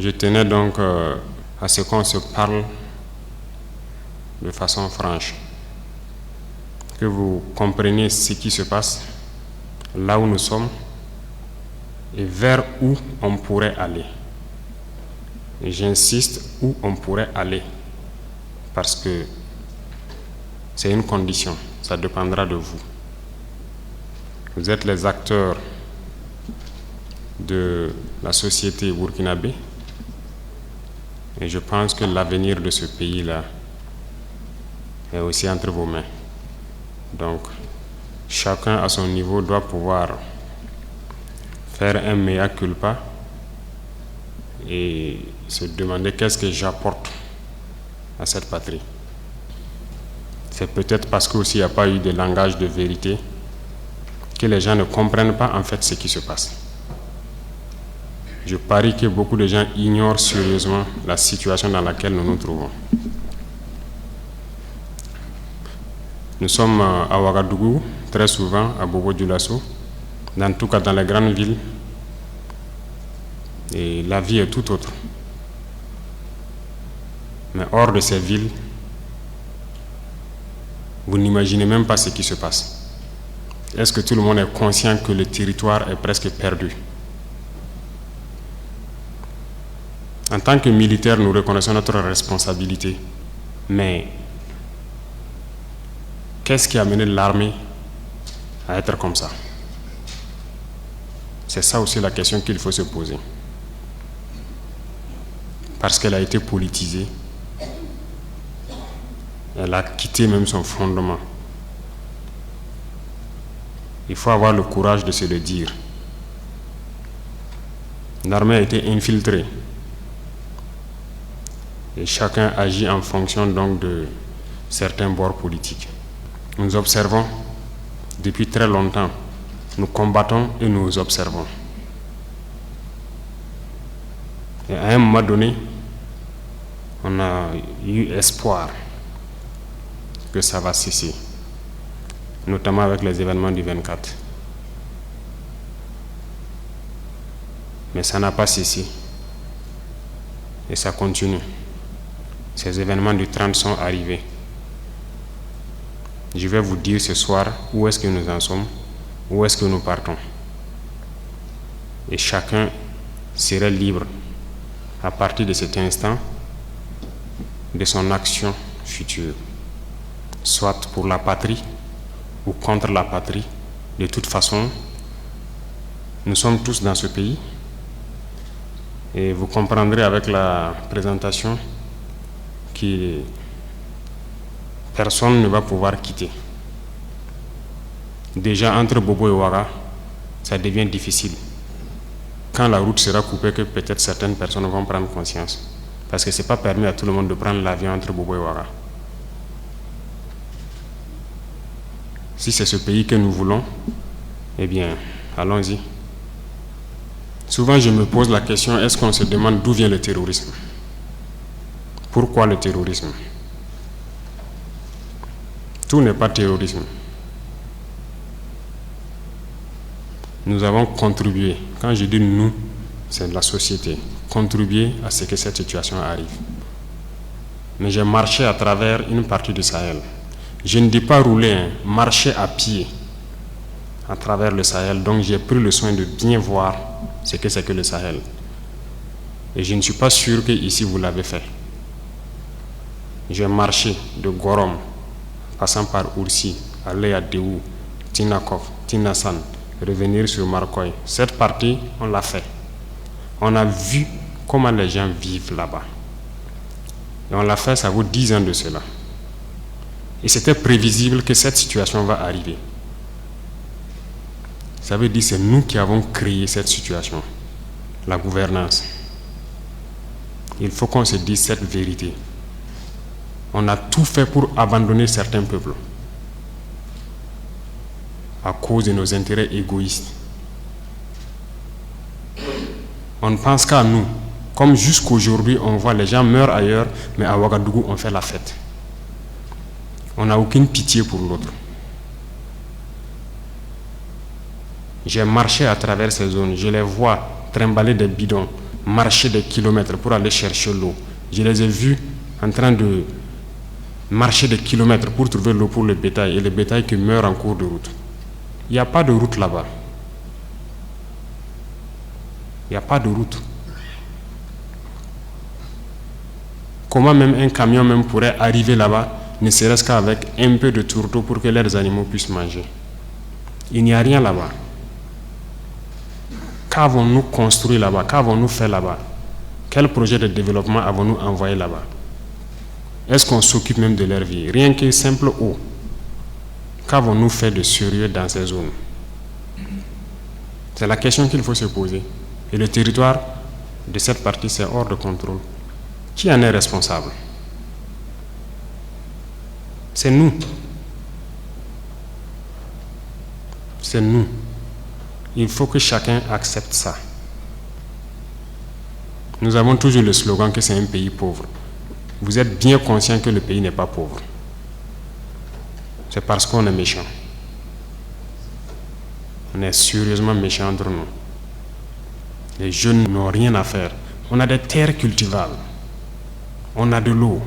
Je tenais donc à ce qu'on se parle de façon franche, que vous compreniez ce qui se passe, là où nous sommes et vers où on pourrait aller. Et j'insiste, où on pourrait aller, parce que c'est une condition, ça dépendra de vous. Vous êtes les acteurs de la société burkinabé et je pense que l'avenir de ce pays-là est aussi entre vos mains. Donc, chacun à son niveau doit pouvoir faire un mea culpa et se demander qu'est-ce que j'apporte à cette patrie. C'est peut-être parce qu'aussi il n'y a pas eu de langage de vérité que les gens ne comprennent pas en fait ce qui se passe. Je parie que beaucoup de gens ignorent sérieusement la situation dans laquelle nous nous trouvons. Nous sommes à Ouagadougou, très souvent à Bobo-Dioulasso, dans tout cas dans les grandes villes, et la vie est tout autre. Mais hors de ces villes, vous n'imaginez même pas ce qui se passe. Est-ce que tout le monde est conscient que le territoire est presque perdu? En tant que militaires, nous reconnaissons notre responsabilité. Mais qu'est-ce qui a amené l'armée à être comme ça? C'est ça aussi la question qu'il faut se poser. Parce qu'elle a été politisée. Elle a quitté même son fondement. Il faut avoir le courage de se le dire. L'armée a été infiltrée. Et chacun agit en fonction donc de certains bords politiques. Nous observons depuis très longtemps. Nous combattons et nous observons. Et à un moment donné, on a eu espoir que ça va cesser, notamment avec les événements du 24. Mais ça n'a pas cessé. Et ça continue. Ces événements du 30 sont arrivés. Je vais vous dire ce soir où est-ce que nous en sommes, où est-ce que nous partons. Et chacun serait libre, à partir de cet instant, de son action future, soit pour la patrie ou contre la patrie. De toute façon, nous sommes tous dans ce pays et vous comprendrez avec la présentation que personne ne va pouvoir quitter. Déjà entre Bobo et Ouaga, ça devient difficile. Quand la route sera coupée, que peut-être certaines personnes vont prendre conscience. Parce que ce n'est pas permis à tout le monde de prendre l'avion entre Bobo et Ouaga. Si c'est ce pays que nous voulons, eh bien, allons-y. Souvent, je me pose la question, est-ce qu'on se demande d'où vient le terrorisme? Pourquoi le terrorisme? Tout n'est pas terrorisme. Nous avons contribué, quand je dis nous, c'est la société, contribué à ce que cette situation arrive. Mais j'ai marché à travers une partie du Sahel. Je ne dis pas rouler, marcher à pied à travers le Sahel. Donc j'ai pris le soin de bien voir ce que c'est que le Sahel. Et je ne suis pas sûr que ici vous l'avez fait. J'ai marché de Gorom, passant par Oursi, aller à Déou, Tinakov, Tinasan, revenir sur Marcoy. Cette partie, on l'a fait. On a vu comment les gens vivent là-bas. Et on l'a fait, ça vaut 10 ans de cela. Et c'était prévisible que cette situation va arriver. Ça veut dire que c'est nous qui avons créé cette situation, la gouvernance. Il faut qu'on se dise cette vérité. On a tout fait pour abandonner certains peuples à cause de nos intérêts égoïstes. On ne pense qu'à nous. Comme jusqu'aujourd'hui, on voit les gens meurent ailleurs, mais à Ouagadougou, on fait la fête. On n'a aucune pitié pour l'autre. J'ai marché à travers ces zones, je les vois trimballer des bidons, marcher des kilomètres pour aller chercher l'eau. Je les ai vus en train de marcher des kilomètres pour trouver l'eau pour le bétail, et le bétail qui meurt en cours de route. Il n'y a pas de route là-bas. Il n'y a pas de route. Comment même un camion même pourrait arriver là-bas, ne serait-ce qu'avec un peu de tourteau pour que leurs animaux puissent manger? Il n'y a rien là-bas. Qu'avons-nous construit là-bas? Qu'avons-nous fait là-bas? Quel projet de développement avons-nous envoyé là-bas? Est-ce qu'on s'occupe même de leur vie? Rien que simple eau. Qu'avons-nous fait de sérieux dans ces zones? C'est la question qu'il faut se poser. Et le territoire de cette partie, c'est hors de contrôle. Qui en est responsable? C'est nous. C'est nous. Il faut que chacun accepte ça. Nous avons toujours le slogan que c'est un pays pauvre. Vous êtes bien conscient que le pays n'est pas pauvre. C'est parce qu'on est méchant. On est sérieusement méchants entre nous. Les jeunes n'ont rien à faire. On a des terres cultivables. On a de l'eau.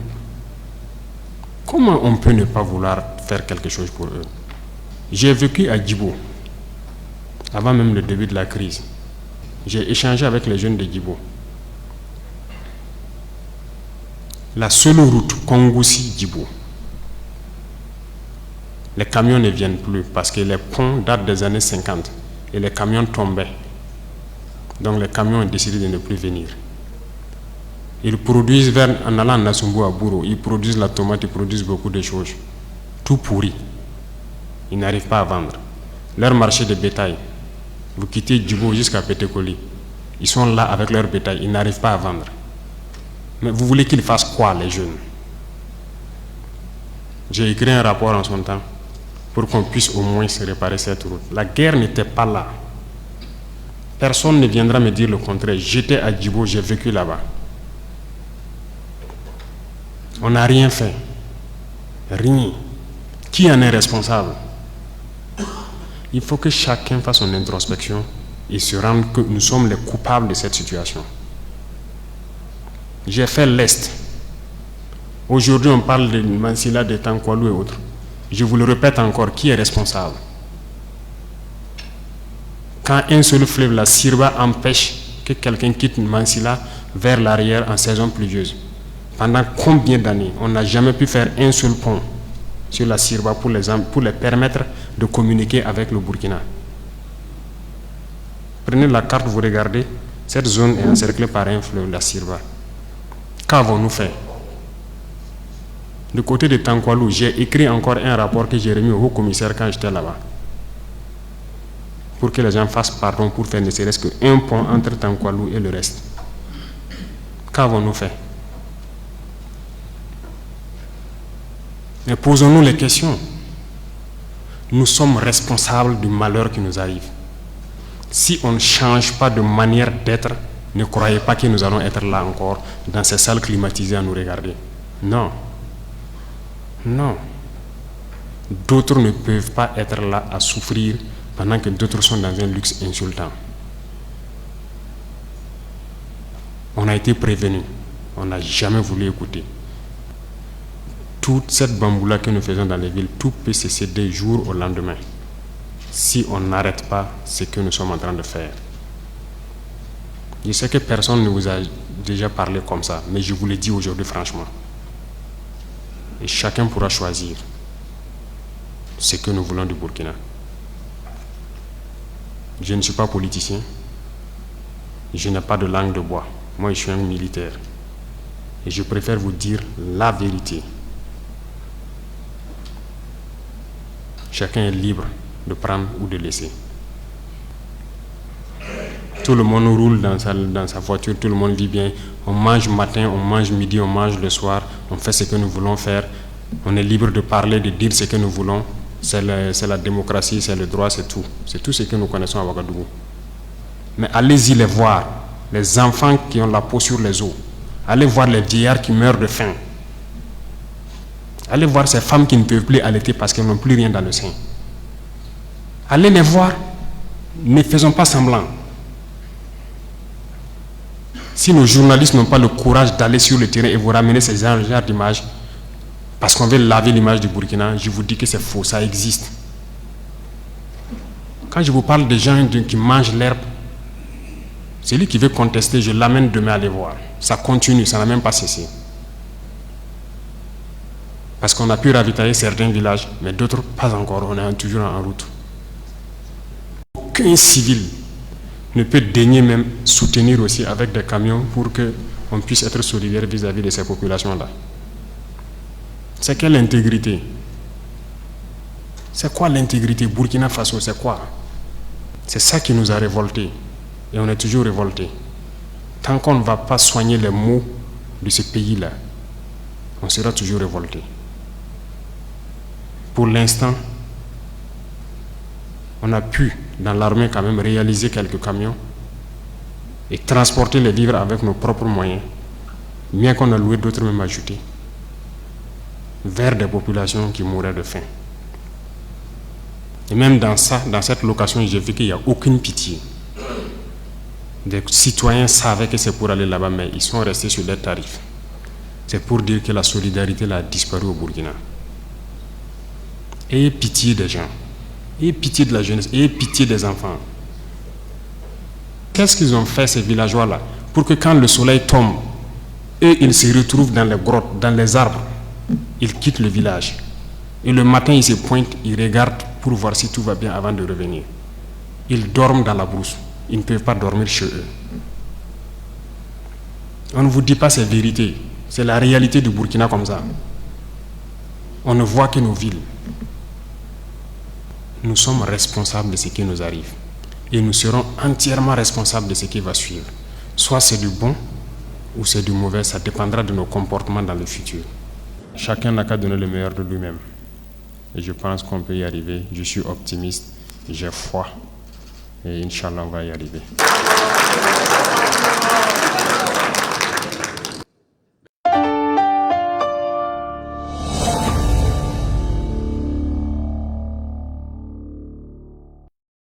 Comment on peut ne pas vouloir faire quelque chose pour eux? J'ai vécu à Djibo, avant même le début de la crise. J'ai échangé avec les jeunes de Djibo. La seule route Kongoussi-Djibo, les camions ne viennent plus parce que les ponts datent des années 50 et les camions tombaient. Donc les camions ont décidé de ne plus venir. Ils produisent, en allant à Nassumbu à Bouro, ils produisent la tomate, ils produisent beaucoup de choses. Tout pourri. Ils n'arrivent pas à vendre. Leur marché de bétail, vous quittez Djibo jusqu'à Pétékoli, ils sont là avec leur bétail, ils n'arrivent pas à vendre. Mais vous voulez qu'ils fassent quoi, les jeunes? J'ai écrit un rapport en son temps pour qu'on puisse au moins se réparer cette route. La guerre n'était pas là. Personne ne viendra me dire le contraire. J'étais à Djibo, j'ai vécu là-bas. On n'a rien fait. Rien. Qui en est responsable? Il faut que chacun fasse son introspection et se rende que nous sommes les coupables de cette situation. J'ai fait l'Est. Aujourd'hui, on parle de Mansilla, de Tankwalou et autres. Je vous le répète encore, qui est responsable? Quand un seul fleuve, la Sirba, empêche que quelqu'un quitte Mansilla vers l'arrière en saison pluvieuse, pendant combien d'années on n'a jamais pu faire un seul pont sur la Sirba pour les permettre de communiquer avec le Burkina? Prenez la carte, vous regardez, cette zone est encerclée par un fleuve, la Sirba. Qu'avons-nous fait? Du côté de Tankwalou, j'ai écrit encore un rapport que j'ai remis au haut-commissaire quand j'étais là-bas, pour que les gens fassent pardon pour faire ne serait-ce qu'un pont entre Tankwalou et le reste. Qu'avons-nous fait? Mais posons-nous les questions. Nous sommes responsables du malheur qui nous arrive. Si on ne change pas de manière d'être, ne croyez pas que nous allons être là encore, dans ces salles climatisées à nous regarder. Non. Non. D'autres ne peuvent pas être là à souffrir pendant que d'autres sont dans un luxe insultant. On a été prévenus. On n'a jamais voulu écouter. Toute cette bamboula que nous faisons dans les villes, tout peut cesser du jour au lendemain si on n'arrête pas ce que nous sommes en train de faire. Je sais que personne ne vous a déjà parlé comme ça, mais je vous le dis aujourd'hui franchement. Et chacun pourra choisir ce que nous voulons du Burkina. Je ne suis pas politicien. Je n'ai pas de langue de bois. Moi, je suis un militaire. Et je préfère vous dire la vérité. Chacun est libre de prendre ou de laisser. Tout le monde roule dans sa voiture, tout le monde vit bien. On mange matin, on mange midi, on mange le soir. On fait ce que nous voulons faire. On est libre de parler, de dire ce que nous voulons. C'est la démocratie, c'est le droit, c'est tout. C'est tout ce que nous connaissons à Ouagadougou. Mais allez-y les voir. Les enfants qui ont la peau sur les os. Allez voir les vieillards qui meurent de faim. Allez voir ces femmes qui ne peuvent plus allaiter parce qu'elles n'ont plus rien dans le sein. Allez les voir. Ne faisons pas semblant. Si nos journalistes n'ont pas le courage d'aller sur le terrain et vous ramener ces genres d'images, parce qu'on veut laver l'image du Burkina, je vous dis que c'est faux, ça existe. Quand je vous parle des gens qui mangent l'herbe, celui qui veut contester, je l'amène demain à les voir. Ça continue, ça n'a même pas cessé. Parce qu'on a pu ravitailler certains villages, mais d'autres pas encore, on est toujours en route. Aucun civil ne peut daigner même soutenir aussi avec des camions pour qu'on puisse être solidaire vis-à-vis de ces populations-là. C'est quelle intégrité? C'est quoi l'intégrité? Burkina Faso, c'est quoi? C'est ça qui nous a révoltés. Et on est toujours révoltés. Tant qu'on ne va pas soigner les maux de ce pays-là, on sera toujours révoltés. Pour l'instant, on a pu, dans l'armée quand même, réaliser quelques camions et transporter les vivres avec nos propres moyens, bien qu'on a loué d'autres même ajoutés, vers des populations qui mouraient de faim. Et même dans cette location, j'ai vu qu'il n'y a aucune pitié. Des citoyens savaient que c'est pour aller là-bas, mais ils sont restés sur leurs tarifs. C'est pour dire que la solidarité là, a disparu au Burkina. Ayez pitié des gens, ayez pitié de la jeunesse, ayez pitié des enfants. Qu'est-ce qu'ils ont fait ces villageois-là pour que quand le soleil tombe, eux ils se retrouvent dans les grottes, dans les arbres, ils quittent le village. Et le matin ils se pointent, ils regardent pour voir si tout va bien avant de revenir. Ils dorment dans la brousse, ils ne peuvent pas dormir chez eux. On ne vous dit pas ces vérités, c'est la réalité du Burkina comme ça. On ne voit que nos villes. Nous sommes responsables de ce qui nous arrive. Et nous serons entièrement responsables de ce qui va suivre. Soit c'est du bon ou c'est du mauvais, ça dépendra de nos comportements dans le futur. Chacun n'a qu'à donner le meilleur de lui-même. Et je pense qu'on peut y arriver. Je suis optimiste, j'ai foi. Et Inch'Allah, on va y arriver.